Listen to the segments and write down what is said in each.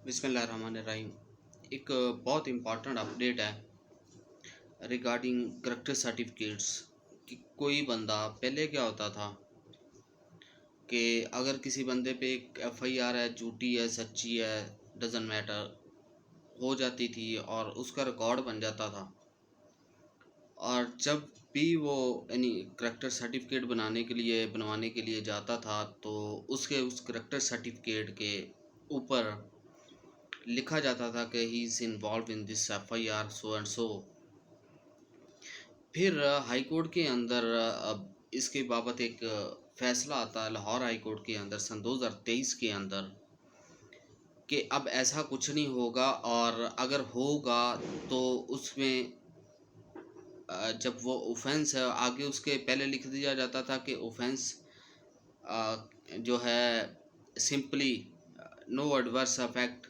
बिस्मिल्लाहिर्रहमानिर्रहीम। एक बहुत इम्पॉर्टेंट अपडेट है रिगार्डिंग करेक्टर सर्टिफिकेट्स। कि कोई बंदा पहले क्या होता था कि अगर किसी बंदे पे एक एफआईआर है, झूठी है सच्ची है, डजंट मैटर, हो जाती थी और उसका रिकॉर्ड बन जाता था। और जब भी वो यानी करेक्टर सर्टिफिकेट बनवाने के लिए जाता था तो उस करेक्टर सर्टिफिकेट के ऊपर लिखा जाता था कि he is involve in this FIR so and so. फिर हाई कोर्ट के अंदर अब इसके बाबत एक फैसला आता है लाहौर हाई कोर्ट के अंदर सन 2023 के अंदर कि अब ऐसा कुछ नहीं होगा, और अगर होगा तो उसमें जब वो ऑफेंस है आगे उसके पहले लिख दिया जाता था कि ऑफेंस जो है simply no adverse affect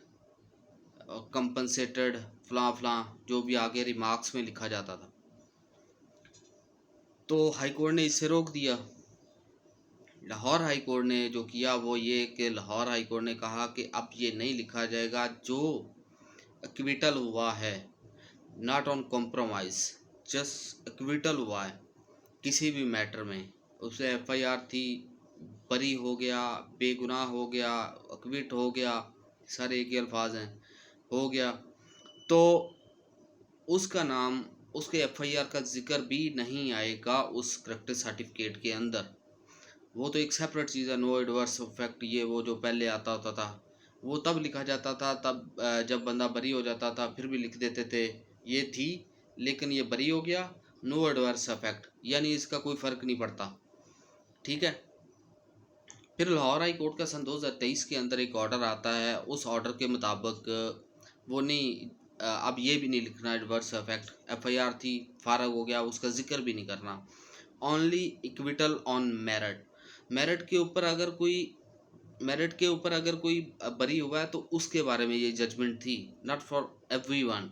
compensated फलां फलां, जो भी आगे रिमार्क्स में लिखा जाता था। तो हाई कोर्ट ने इसे रोक दिया। लाहौर हाई कोर्ट ने जो किया वो ये कि लाहौर हाई कोर्ट ने कहा कि अब ये नहीं लिखा जाएगा जो एक्विटल हुआ है, not on compromise, just acquittal हुआ है किसी भी मैटर में। उसे एफआईआर थी, बरी हो गया, बेगुनाह हो गया, एक्विट हो गया, सारे एक ही अल्फाज हैं, हो गया, तो उसका नाम, उसके एफआईआर का जिक्र भी नहीं आएगा उस करेक्टर सर्टिफिकेट के अंदर। वो तो एक सेपरेट चीज़ है, नो एडवर्स इफेक्ट, ये वो जो पहले आता होता था वो तब लिखा जाता था, तब जब बंदा बरी हो जाता था फिर भी लिख देते थे ये थी, लेकिन ये बरी हो गया, नो एडवर्स इफेक्ट, यानी इसका कोई फ़र्क नहीं पड़ता। ठीक है। फिर लाहौर हाई कोर्ट का सन 2023 के अंदर एक ऑर्डर आता है, उस ऑर्डर के मुताबिक वो नहीं, अब ये भी नहीं लिखना एडवर्स इफेक्ट, एफआईआर थी, फारग हो गया, उसका जिक्र भी नहीं करना, only acquittal on merit. Merit के ऊपर अगर कोई बरी हुआ है तो उसके बारे में ये जजमेंट थी, नॉट फॉर एवरीवन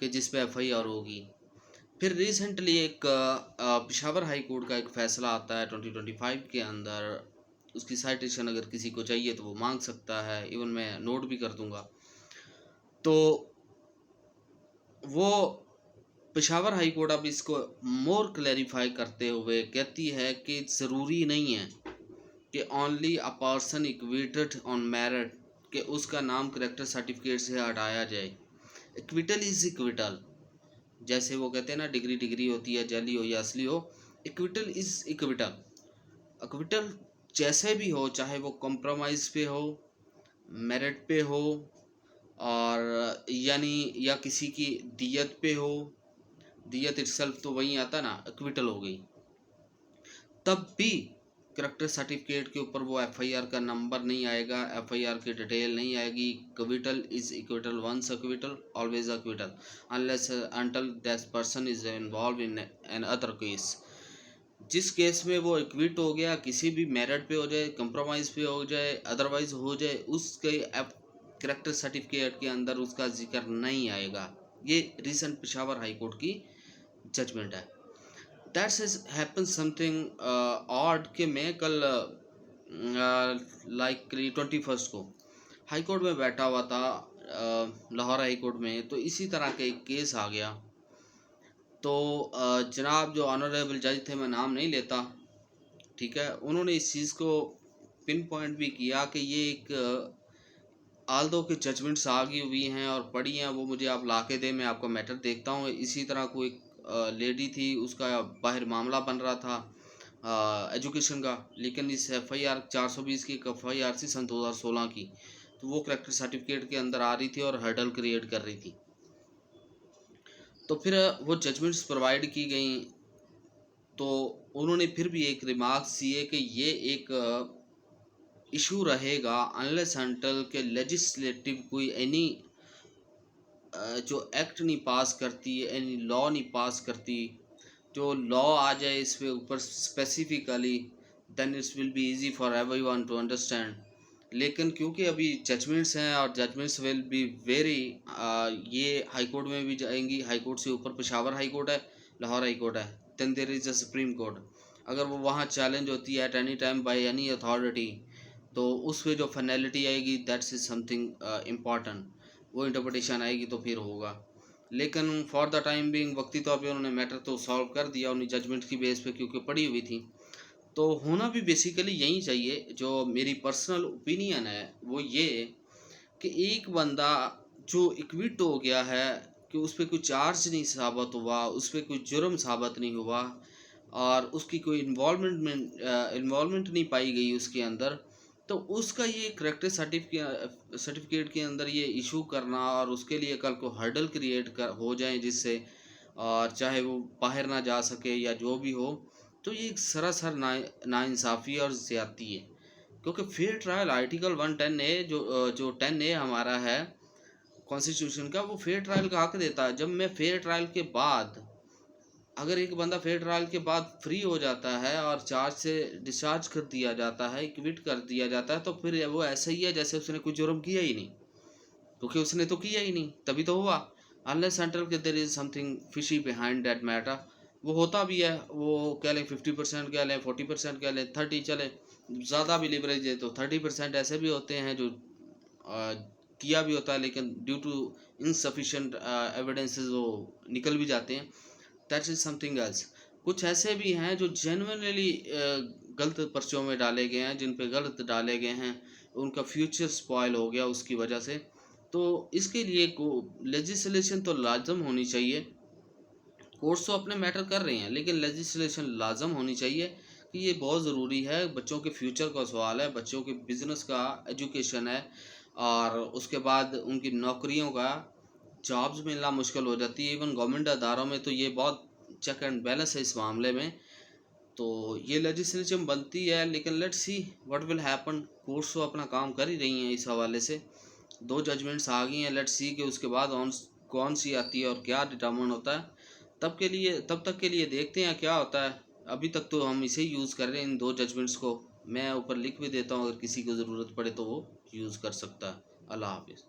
कि जिस पे एफआईआर होगी। फिर रिसेंटली एक पेशावर हाई कोर्ट का एक फ़ैसला आता है 2025 के अंदर, उसकी साइटेशन अगर किसी को चाहिए तो वो मांग सकता है, इवन मैं नोट भी कर दूंगा। तो वो पेशावर हाई कोर्ट अब इसको मोर क्लैरिफाई करते हुए कहती है कि ज़रूरी नहीं है कि only a person इक्विटेड on merit कि उसका नाम करेक्टर सर्टिफिकेट से हटाया जाए। इक्विटल इज़ इक्विटल, जैसे वो कहते हैं ना, डिग्री डिग्री होती है, जली हो या असली हो, इक्विटल इज़ इक्विटल। इक्विटल जैसे भी हो, चाहे वो कॉम्प्रोमाइज़ पे हो, मेरिट पे हो, और यानी या किसी की दियत पे हो, दियत इटसेल्फ तो वहीं आता ना, इक्विटल हो गई, तब भी करेक्टर सर्टिफिकेट के ऊपर वो एफआईआर का नंबर नहीं आएगा, एफआईआर की डिटेल नहीं आएगी। Acquittal is acquittal, once acquittal always acquittal, unless until that person is involve in another case. जिस केस में वो इक्विट हो गया, किसी भी मेरिट पे हो जाए, कंप्रोमाइज़ पे हो जाए, अदरवाइज हो जाए, उसके करेक्टर सर्टिफिकेट के अंदर उसका जिक्र नहीं आएगा। ये रिसेंट पेशावर हाई कोर्ट की जजमेंट है। That's is happen something odd कि मैं कल लाइक 21 को हाई कोर्ट में बैठा हुआ था, लाहौर हाई कोर्ट में, तो इसी तरह का एक केस आ गया। तो जनाब जो ऑनरेबल जज थे, मैं नाम नहीं लेता, ठीक है, उन्होंने इस चीज़ को पिन पॉइंट भी किया कि ये एक आल्दो के जजमेंट्स आ गई हुई हैं और पढ़ी हैं, वो मुझे आप ला के दें, मैं आपका मैटर देखता हूँ। इसी तरह कोई लेडी थी, उसका बाहर मामला बन रहा था एजुकेशन का, लेकिन इस एफआईआर 420 की एफआईआर थी सन 2016 की, तो वो करेक्टर सर्टिफिकेट के अंदर आ रही थी और हर्डल क्रिएट कर रही थी। तो फिर वो जजमेंट्स प्रोवाइड की गई, तो उन्होंने फिर भी एक रिमार्क्स दिए कि ये एक इशू रहेगा अनलेस अंटिल के लेजिस्लेटिव कोई एनी जो एक्ट नहीं पास करती, एनी लॉ नहीं पास करती, जो लॉ आ जाए इस पे ऊपर specifically, then it's will be easy for everyone to understand. लेकिन क्योंकि अभी जजमेंट्स हैं और जजमेंट्स विल बी वेरी, ये हाई कोर्ट में भी जाएंगी, हाई कोर्ट से ऊपर पेशावर हाई कोर्ट है, लाहौर हाई कोर्ट है, then there is a supreme court. अगर वो वहाँ चैलेंज होती है at any time by any authority, तो उस पे जो फाइनैलिटी आएगी दैट्स इज समथिंग इम्पॉर्टेंट, वो इंटरप्रिटेशन आएगी तो फिर होगा। लेकिन फॉर द टाइम बिंग वक्ती तौर पे उन्होंने मैटर तो सॉल्व कर दिया उन्हीं जजमेंट की बेस पे, क्योंकि पड़ी हुई थी। तो होना भी बेसिकली यही चाहिए। जो मेरी पर्सनल ओपिनियन है वो ये कि एक बंदा जो इक्विट हो गया है कि उस पर कोई चार्ज नहीं साबित हुआ, उस पर कोई जुर्म साबित नहीं हुआ और उसकी कोई इन्वॉल्वमेंट नहीं पाई गई उसके अंदर, तो उसका ये करेक्टर सर्टिफिकेट के अंदर ये इशू करना और उसके लिए कल को हर्डल क्रिएट कर हो जाए जिससे, और चाहे वो बाहर ना जा सके या जो भी हो, तो ये एक सरासर नाइंसाफ़ी और ज़्यादती है। क्योंकि फेयर ट्रायल आर्टिकल 110A जो 10A हमारा है कॉन्स्टिट्यूशन का, वो फेयर ट्रायल का हक देता है। जब मैं फेयर ट्रायल के बाद, अगर एक बंदा फेयर ट्रायल के बाद फ्री हो जाता है और चार्ज से डिस्चार्ज कर दिया जाता है, क्विट कर दिया जाता है, तो फिर वो ऐसा ही है जैसे उसने कोई जुर्म किया ही नहीं, क्योंकि उसने तो किया ही नहीं, तभी तो हुआ। अनलेस सेंट्रल के there is something fishy behind that matter. वो होता भी है, वो कह लें 50% कह लें, 40% कह लें, 30 चले, ज़्यादा भी लिवरेज है तो 30% ऐसे भी होते हैं जो किया भी होता है, लेकिन ड्यू टू इनसफिशेंट एविडेंसेस वो निकल भी जाते हैं। That is something else. कुछ ऐसे भी हैं जो जेन्युइनली गलत पर्चों में डाले गए हैं, जिन पे गलत डाले गए हैं, उनका फ्यूचर स्पॉइल हो गया उसकी वजह से। तो इसके लिए को लेजिस्लेशन तो लाजम होनी चाहिए। कोर्ट्स तो अपने मैटर कर रहे हैं, लेकिन लेजिस्लेशन लाजम होनी चाहिए कि ये बहुत ज़रूरी है। बच्चों के फ्यूचर का सवाल है, बच्चों के बिजनेस का, एजुकेशन है, और उसके बाद उनकी नौकरियों का, जॉब्स मिलना मुश्किल हो जाती है। इवन गवर्नमेंट अदारों में तो ये बहुत चेक एंड बैलेंस है इस मामले में। तो ये लेजिस्लेशन बनती है, लेकिन let's see what will happen. Courts तो अपना काम कर ही रही हैं इस हवाले से। 2 जजमेंट्स आ गई हैं, लेट्स सी कि उसके बाद कौन सी आती है और क्या डिटर्मिन होता है। तब तक के लिए देखते हैं क्या होता है। अभी तक तो हम इसे यूज़ कर रहे हैं, इन 2 जजमेंट्स को। मैं ऊपर लिख भी देता हूँ, अगर किसी को ज़रूरत पड़े तो वो यूज़ कर सकता है। अल्लाह हाफिज़।